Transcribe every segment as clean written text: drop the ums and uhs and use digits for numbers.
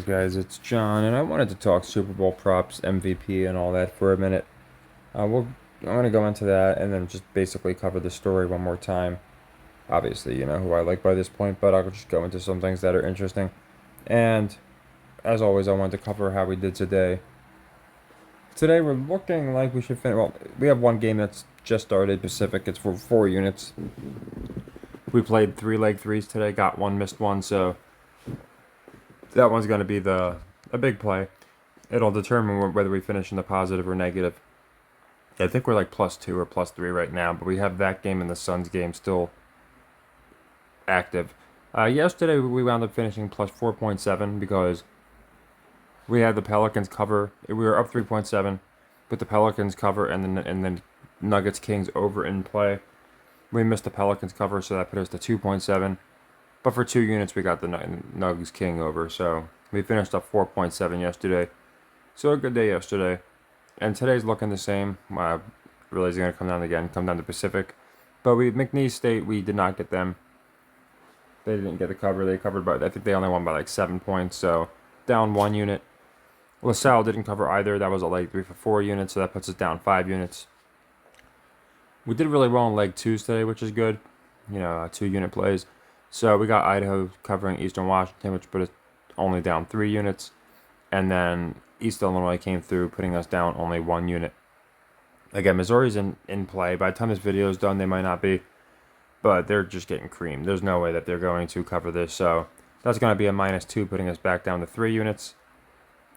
Guys, it's John, and I wanted to talk Super Bowl props, MVP, and all that for a minute. I'm gonna go into that and then just basically cover the story one more time. Obviously, you know who I like by this point, but I'll just go into some things that are interesting. And as always, I wanted to cover how we did today. Today we're looking like we should finish. Well, we have one game that's just started. Pacific. It's for 4 units. We played three leg threes today. Got one, missed one, so that one's gonna be a big play. It'll determine whether we finish in the positive or negative. I think we're like +2 or +3 right now, but we have that game and the Suns game still active. Yesterday we wound up finishing +4.7 because we had the Pelicans cover. We were up 3.7, but the Pelicans cover and then Nuggets Kings over in play. We missed the Pelicans cover, so that put us to 2.7. But for 2 units, we got the Nuggets King over, so we finished up 4.7 yesterday. So a good day yesterday. And today's looking the same. Really is going to come down again, come down to Pacific. But McNeese State, we did not get them. They didn't get the cover. They covered by, I think they only won by like 7 points, so down 1 unit. LaSalle didn't cover either. That was a leg 3 for 4 units, so that puts us down 5 units. We did really well in leg 2s today, which is good. 2 unit plays. So we got Idaho covering Eastern Washington, which put us only down 3 units. And then East Illinois came through, putting us down only 1 unit. Again, Missouri's in play. By the time this video is done, they might not be. But they're just getting creamed. There's no way that they're going to cover this. So that's going to be a -2, putting us back down to 3 units.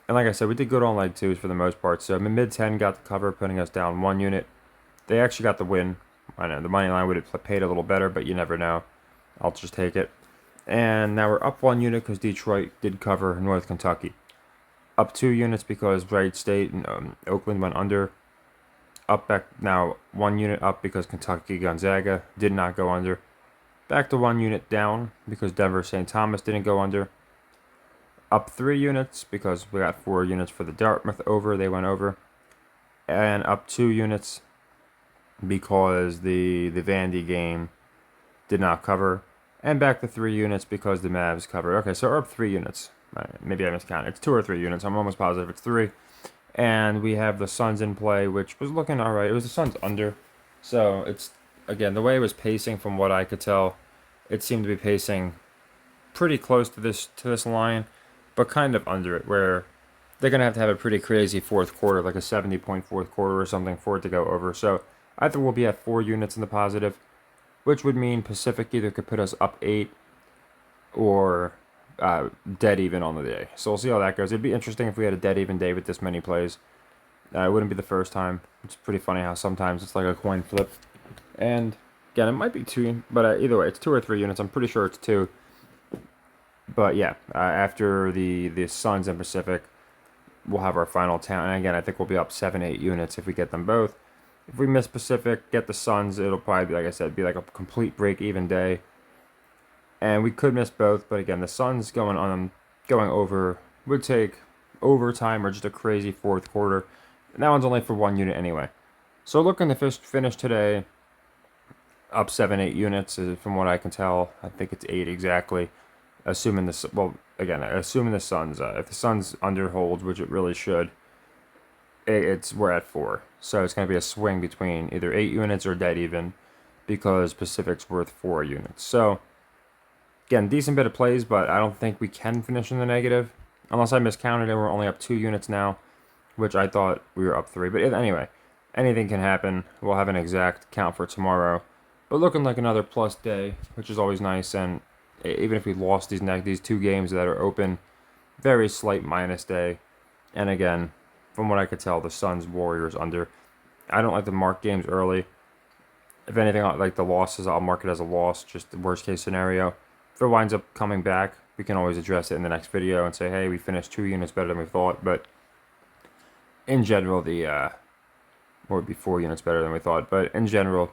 And like I said, we did good on leg 2s for the most part. So mid-10 got the cover, putting us down 1 unit. They actually got the win. I know the money line would have paid a little better, but you never know. I'll just take it. And now we're up 1 unit because Detroit did cover North Kentucky. Up 2 units because Wright State and Oakland went under. Up back now 1 unit up because Kentucky Gonzaga did not go under. Back to 1 unit down because Denver St. Thomas didn't go under. Up 3 units because we got 4 units for the Dartmouth over. They went over. And up 2 units because the Vandy game did not cover. And back to 3 units because the Mavs covered. Okay, so we're up 3 units. Maybe I miscounted. It's 2 or 3 units. I'm almost positive it's 3. And we have the Suns in play, which was looking all right. It was the Suns under. So it's, again, the way it was pacing from what I could tell, it seemed to be pacing pretty close to this line, but kind of under it, where they're going to have a pretty crazy fourth quarter, like a 70-point fourth quarter or something for it to go over. So I think we'll be at 4 units in the positive, which would mean Pacific either could put us up 8 or dead even on the day. So we'll see how that goes. It'd be interesting if we had a dead even day with this many plays. It wouldn't be the first time. It's pretty funny how sometimes it's like a coin flip. And again, it might be 2, but either way, it's 2 or 3 units. I'm pretty sure it's 2. But yeah, after the Suns and Pacific, we'll have our final town. And again, I think we'll be up 7-8 units if we get them both. If we miss Pacific, get the Suns, it'll probably be, like I said, be like a complete break-even day. And we could miss both, but again, the Suns going over would take overtime or just a crazy fourth quarter. And that one's only for 1 unit anyway. So looking to finish today up 7-8 units, from what I can tell. I think it's 8 exactly. Assuming the Suns, if the Suns underholds, which it really should, we're at 4. So it's going to be a swing between either 8 units or dead even, because Pacific's worth 4 units. So again, decent bit of plays, but I don't think we can finish in the negative. Unless I miscounted and we're only up 2 units now, which I thought we were up 3. But anyway, anything can happen. We'll have an exact count for tomorrow. But looking like another plus day, which is always nice. And even if we lost these 2 games that are open, very slight minus day. And again, from what I could tell, the Suns Warriors under. I don't like to mark games early. If anything, like the losses, I'll mark it as a loss, just the worst case scenario. If it winds up coming back, we can always address it in the next video and say, hey, we finished 2 units better than we thought. But in general, or it'd be 4 units better than we thought. But in general,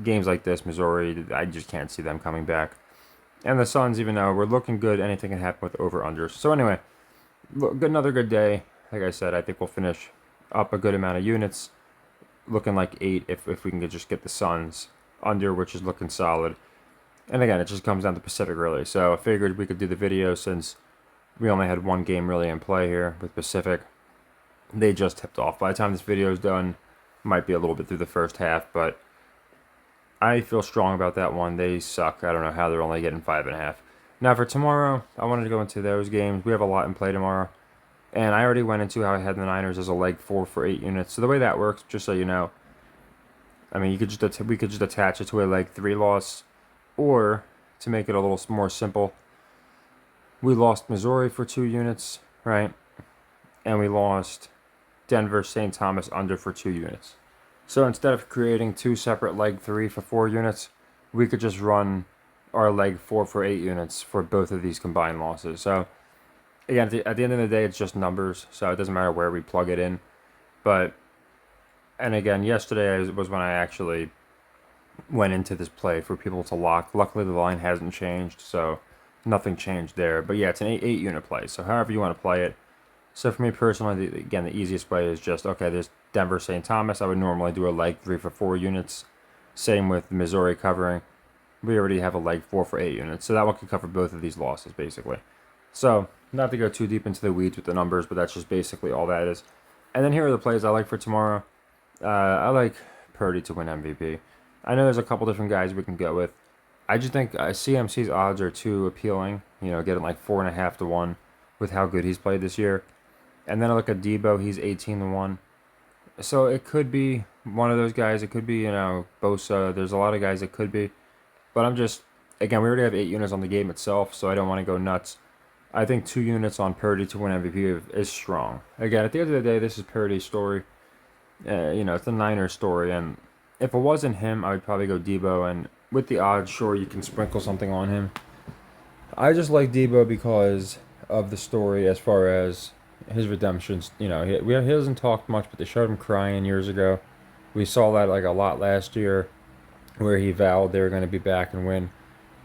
games like this, Missouri, I just can't see them coming back. And the Suns, even though we're looking good, anything can happen with over-unders. So anyway, another good day. Like I said, I think we'll finish up a good amount of units. Looking like 8 if we can just get the Suns under, which is looking solid. And again, it just comes down to Pacific really. So I figured we could do the video since We only had one game really in play here with Pacific. They just tipped off. By the time this video is done, might be a little bit through the first half, but I feel strong about that one. They suck. I don't know how they're only getting 5.5. Now for tomorrow, I wanted to go into those games. We have a lot in play tomorrow. And I already went into how I had the Niners as a leg 4 for 8 units. So the way that works, just so you know, I mean, we could just attach it to a leg 3 loss, or to make it a little more simple, we lost Missouri for 2 units, right? And we lost Denver St. Thomas under for 2 units. So instead of creating 2 separate leg 3 for 4 units, we could just run our leg 4 for 8 units for both of these combined losses. So again, at the end of the day, it's just numbers, so it doesn't matter where we plug it in. But, and again, yesterday was when I actually went into this play for people to lock. Luckily, the line hasn't changed, so nothing changed there. But yeah, it's an 8 unit play, so however you want to play it. So for me personally, again, the easiest way is just, okay, there's Denver St. Thomas. I would normally do a leg 3 for 4 units. Same with Missouri covering. We already have a leg 4 for 8 units, so that one could cover both of these losses, basically. So, not to go too deep into the weeds with the numbers, but that's just basically all that is. And then here are the plays I like for tomorrow. I like Purdy to win MVP. I know there's a couple different guys we can go with. I just think CMC's odds are too appealing. You know, getting like 4.5 to 1 with how good he's played this year. And then I look at Debo, he's 18 to 1. So it could be one of those guys. It could be, Bosa. There's a lot of guys it could be. But I'm just, again, we already have 8 units on the game itself, so I don't want to go nuts. I think 2 units on Purdy to win MVP is strong. Again, at the end of the day, this is Purdy's story. It's the Niners story, and if it wasn't him, I would probably go Debo, and with the odds, sure, you can sprinkle something on him. I just like Debo because of the story as far as his redemptions. He hasn't talked much, but they showed him crying years ago. We saw that like a lot last year, where he vowed they were going to be back and win.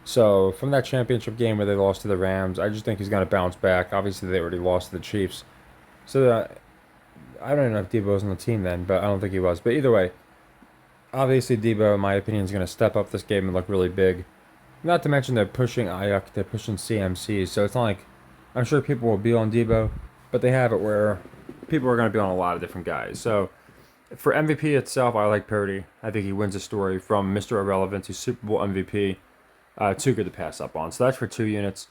So from that championship game where they lost to the Rams, I just think he's going to bounce back. Obviously, they already lost to the Chiefs. So I don't even know if Debo was on the team then, but I don't think he was. But either way, obviously Debo, in my opinion, is going to step up this game and look really big. Not to mention they're pushing Ayuk, they're pushing CMC, so it's not like, I'm sure people will be on Debo, but they have it where people are going to be on a lot of different guys. So for MVP itself, I like Purdy. I think he wins the story from Mr. Irrelevant to Super Bowl MVP. Too good to pass up on. So that's for 2 units.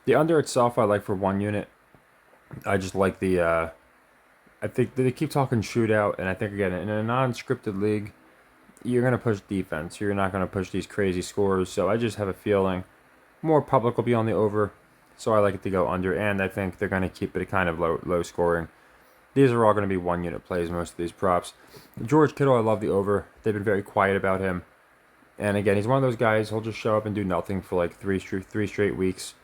The under itself, I like for 1 unit. I just like the. I think they keep talking shootout, and I think again in a non-scripted league, you're gonna push defense. You're not gonna push these crazy scores. So I just have a feeling more public will be on the over. So I like it to go under, and I think they're gonna keep it kind of low scoring. These are all going to be 1 unit plays, most of these props. George Kittle, I love the over. They've been very quiet about him. And again, he's one of those guys, he'll just show up and do nothing for like three straight weeks.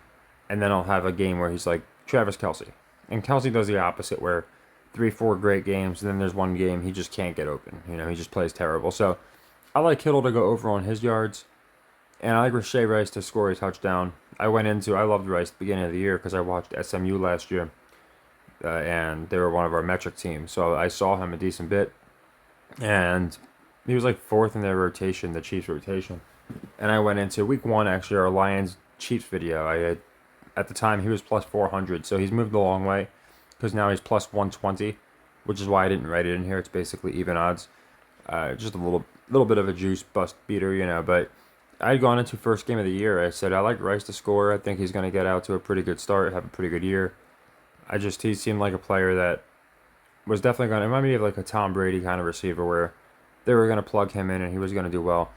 And then I'll have a game where he's like Travis Kelce. And Kelce does the opposite, where 3-4 great games, and then there's one game he just can't get open. He just plays terrible. So I like Kittle to go over on his yards. And I like Rashee Rice to score a touchdown. I loved Rice at the beginning of the year because I watched SMU last year. And they were one of our metric teams. So I saw him a decent bit. And he was like 4th in their rotation, the Chiefs rotation. And I went into week 1, actually, our Lions-Chiefs video. At the time, he was plus 400. So he's moved a long way because now he's plus 120, which is why I didn't write it in here. It's basically even odds. Just a little bit of a juice bust beater, but I'd gone into first game of the year. I said, I like Rice to score. I think he's going to get out to a pretty good start, have a pretty good year. He seemed like a player that was definitely going to remind me of like a Tom Brady kind of receiver where they were going to plug him in and he was going to do well.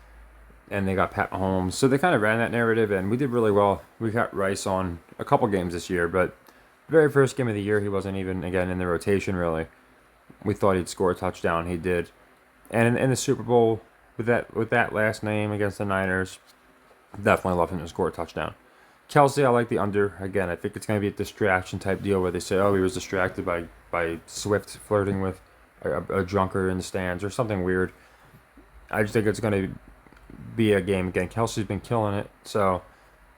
And they got Pat Mahomes. So they kind of ran that narrative and we did really well. We got Rice on a couple games this year, but the very first game of the year, he wasn't even, again, in the rotation really. We thought he'd score a touchdown. He did. And in the Super Bowl, with that last name against the Niners, definitely love him to score a touchdown. Kelce, I like the under. Again, I think it's going to be a distraction type deal where they say, oh, he was distracted by Swift flirting with a drunker in the stands or something weird. I just think it's going to be a game. Again, Kelce's been killing it, so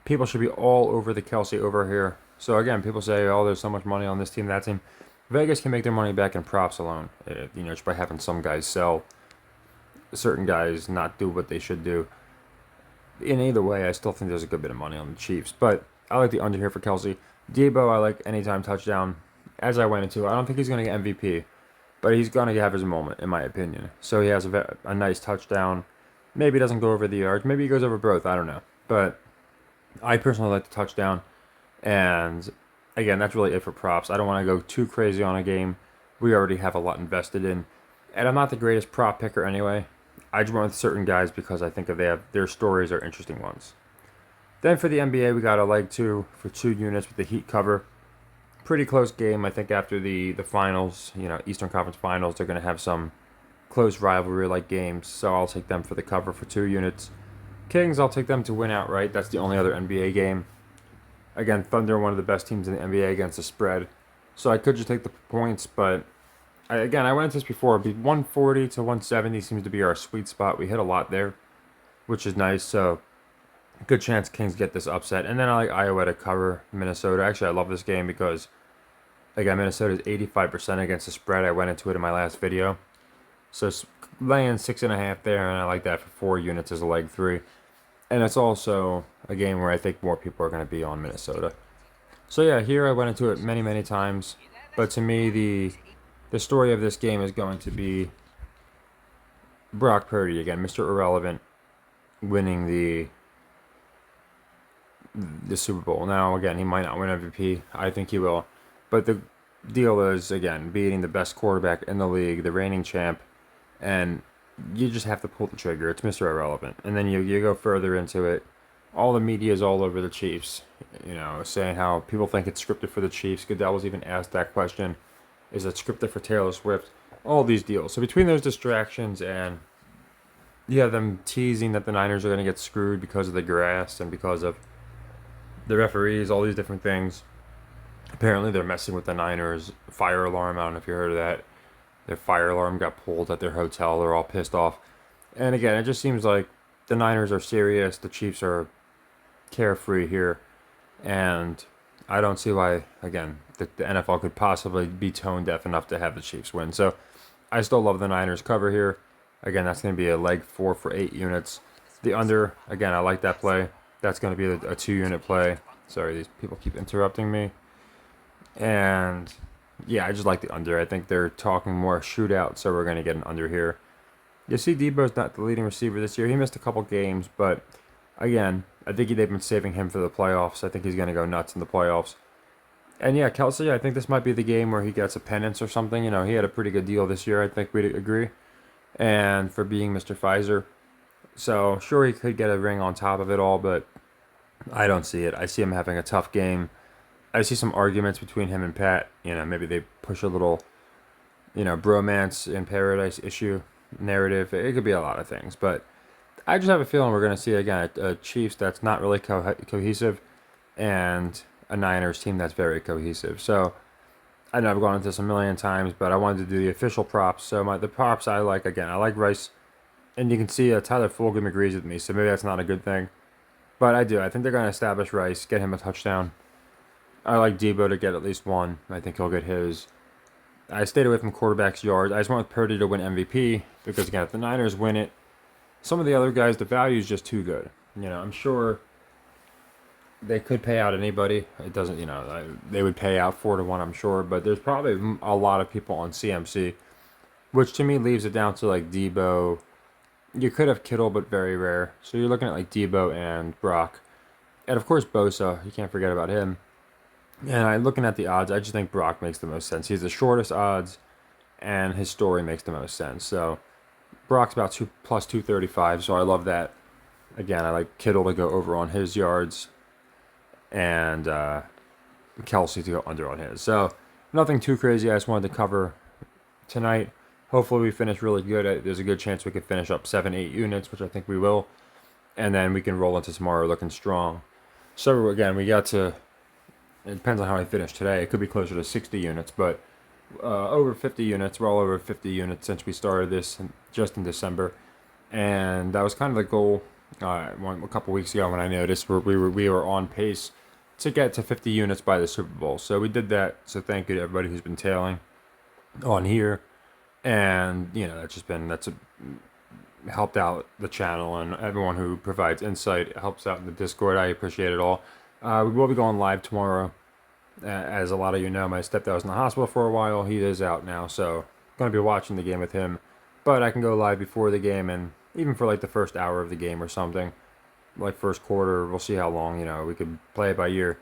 people should be all over the Kelce over here. So again, people say, oh, there's so much money on this team, that team. Vegas can make their money back in props alone. Just by having some guys sell, certain guys not do what they should do. In either way, I still think there's a good bit of money on the Chiefs. But I like the under here for Kelce. Debo, I like anytime touchdown. As I went into it, I don't think he's going to get MVP, but he's going to have his moment, in my opinion. So he has a nice touchdown. Maybe he doesn't go over the yards. Maybe he goes over both. I don't know. But I personally like the touchdown. And again, that's really it for props. I don't want to go too crazy on a game we already have a lot invested in. And I'm not the greatest prop picker anyway. I just went with certain guys because I think if they have their stories are interesting ones. Then for the NBA, we got a leg two for 2 units with the Heat cover. Pretty close game. I think after the finals, Eastern Conference Finals, they're going to have some close rivalry like games. So I'll take them for the cover for 2 units. Kings, I'll take them to win outright. That's the only other NBA game. Again, Thunder, one of the best teams in the NBA against the spread. So I could just take the points, but I went into this before. 140 to 170 seems to be our sweet spot. We hit a lot there, which is nice. So good chance Kings get this upset. And then I like Iowa to cover Minnesota. Actually, I love this game because, again, Minnesota is 85% against the spread. I went into it in my last video. So laying 6.5 there, and I like that for 4 units as a leg three. And it's also a game where I think more people are going to be on Minnesota. So yeah, here I went into it many, many times. But to me, the story of this game is going to be Brock Purdy again, Mr. Irrelevant, winning the Super Bowl. Now, again, he might not win MVP. I think he will. But the deal is, again, beating the best quarterback in the league, the reigning champ, and you just have to pull the trigger. It's Mr. Irrelevant. And then you go further into it. All the media is all over the Chiefs, saying how people think it's scripted for the Chiefs. Goodell was even asked that question. Is it scripted for Taylor Swift? All these deals. So between those distractions and you have them teasing that the Niners are going to get screwed because of the grass and because of the referees, all these different things. Apparently, they're messing with the Niners' fire alarm. I don't know if you heard of that. Their fire alarm got pulled at their hotel. They're all pissed off. And again, it just seems like the Niners are serious. The Chiefs are carefree here. And I don't see why, again, the NFL could possibly be tone deaf enough to have the Chiefs win. So I still love the Niners cover here. Again, that's going to be a leg four for 8 units. The under, again, I like that play. That's going to be a 2 unit play. Sorry, these people keep interrupting me. And yeah, I just like the under. I think they're talking more shootout, so we're going to get an under here. You see, Debo's not the leading receiver this year. He missed a couple games, but again, I think they've been saving him for the playoffs. I think he's going to go nuts in the playoffs. And yeah, Kelsey, I think this might be the game where he gets a penance or something. He had a pretty good deal this year, I think we'd agree. And for being Mr. Pfizer. So, sure, he could get a ring on top of it all, but I don't see it. I see him having a tough game. I see some arguments between him and Pat. Maybe they push a little, bromance in paradise issue narrative. It could be a lot of things, but I just have a feeling we're going to see, again, a Chiefs that's not really cohesive and a Niners team that's very cohesive. So, I know I've gone into this a million times, but I wanted to do the official props. So, the props I like, again, I like Rice. And you can see Tyler Fulgham agrees with me, so maybe that's not a good thing. But I do. I think they're going to establish Rice, get him a touchdown. I like Debo to get at least one. I think he'll get his. I stayed away from quarterbacks' yards. I just want Purdy to win MVP because, again, if the Niners win it, some of the other guys, the value is just too good. I'm sure they could pay out anybody. It doesn't, they would pay out 4-1, I'm sure. But there's probably a lot of people on CMC, which to me leaves it down to like Debo. You could have Kittle, but very rare. So you're looking at like Debo and Brock. And of course, Bosa. You can't forget about him. And looking at the odds, I just think Brock makes the most sense. He's the shortest odds, and his story makes the most sense. So Brock's about plus 235, so I love that. Again, I like Kittle to go over on his yards, and Kelsey to go under on his. So nothing too crazy. I just wanted to cover tonight. Hopefully we finish really good. There's a good chance we could finish up 7-8 units, which I think we will. And then we can roll into tomorrow looking strong. So again, we got to, it depends on how I finish today. It could be closer to 60 units, but over 50 units. We're all over 50 units since we started this just in December. And that was kind of the goal a couple weeks ago when I noticed we were on pace to get to 50 units by the Super Bowl. So we did that. So thank you to everybody who's been tailing on here. And that's helped out the channel, and everyone who provides insight helps out in the Discord. I appreciate it all. We will be going live tomorrow As a lot of you know, my stepdad was in the hospital for a while. He is out now, so I'm going to be watching the game with him. But I can go live before the game and even for like the first hour of the game or something, like first quarter. We'll see how long, we could play it by ear.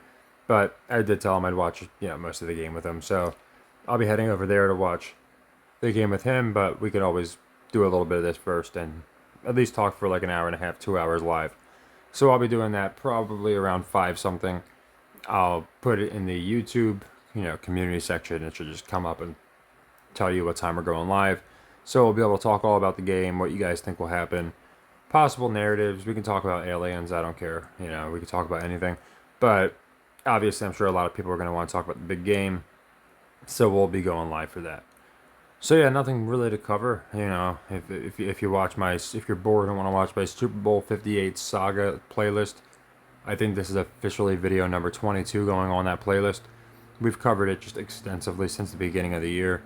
But I did tell him I'd watch, most of the game with him. So I'll be heading over there to watch the game with him, but we could always do a little bit of this first and at least talk for like an hour and a half, 2 hours live. So I'll be doing that probably around 5 something. I'll put it in the YouTube, community section. It should just come up and tell you what time we're going live. So we'll be able to talk all about the game, what you guys think will happen, possible narratives. We can talk about aliens. I don't care. We can talk about anything. But obviously, I'm sure a lot of people are going to want to talk about the big game. So we'll be going live for that. So yeah, nothing really to cover. If you watch if you're bored and want to watch my Super Bowl 58 saga playlist, I think this is officially video number 22 going on that playlist. We've covered it just extensively since the beginning of the year,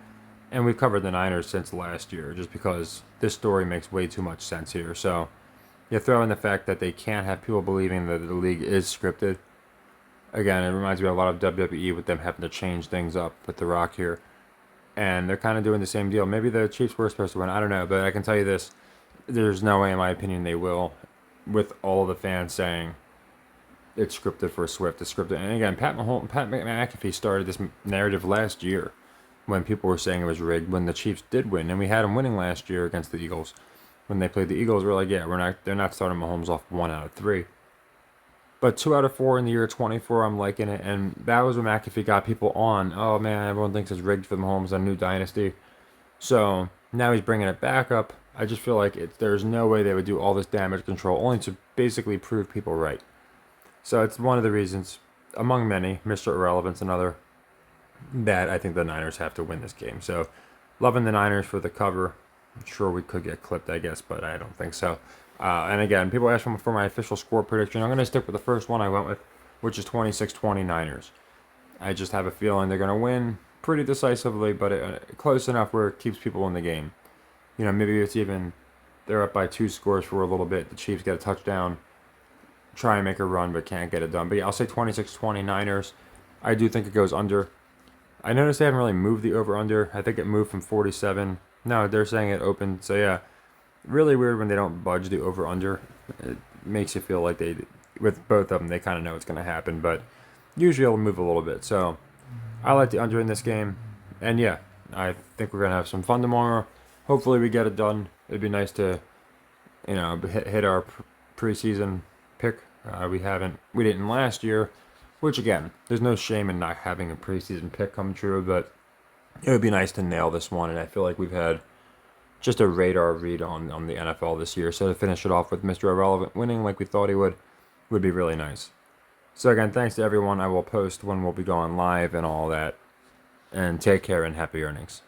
and we've covered the Niners since last year, just because this story makes way too much sense here. So you throw in the fact that they can't have people believing that the league is scripted. Again, it reminds me of a lot of WWE with them having to change things up with The Rock here. And they're kind of doing the same deal. Maybe the Chiefs were supposed to win. I don't know. But I can tell you this. There's no way, in my opinion, they will. With all the fans saying it's scripted for Swift. It's scripted. And again, Pat McAfee started this narrative last year when people were saying it was rigged when the Chiefs did win. And we had them winning last year against the Eagles. When they played the Eagles, we're like, yeah, they're not starting Mahomes off 1 out of 3. But 2 out of 4 in the year 24, I'm liking it. And that was when McAfee got people on. Oh, man, everyone thinks it's rigged for Mahomes, a new dynasty. So now he's bringing it back up. I just feel like there's no way they would do all this damage control only to basically prove people right. So it's one of the reasons, among many, Mr. Irrelevant's another, that I think the Niners have to win this game. So loving the Niners for the cover. I'm sure we could get clipped, I guess, but I don't think so. And again, people ask for my official score prediction. I'm going to stick with the first one I went with, which is 26-20 Niners. I just have a feeling they're going to win pretty decisively, but close enough where it keeps people in the game. Maybe it's even they're up by 2 scores for a little bit. The Chiefs get a touchdown, try and make a run, but can't get it done. But yeah, I'll say 26-20 Niners. I do think it goes under. I noticed they haven't really moved the over-under. I think it moved from 47. No, they're saying it opened. So yeah. Really weird when they don't budge the over-under. It makes you feel like with both of them, they kind of know what's going to happen, but usually it'll move a little bit. So I like the under in this game. And yeah, I think we're going to have some fun tomorrow. Hopefully we get it done. It'd be nice to, hit our preseason pick. We didn't last year, which again, there's no shame in not having a preseason pick come true, but it would be nice to nail this one. And I feel like we've had just a radar read on the NFL this year. So to finish it off with Mr. Irrelevant winning like we thought he would be really nice. So again, thanks to everyone. I will post when we'll be going live and all that. And take care and happy earnings.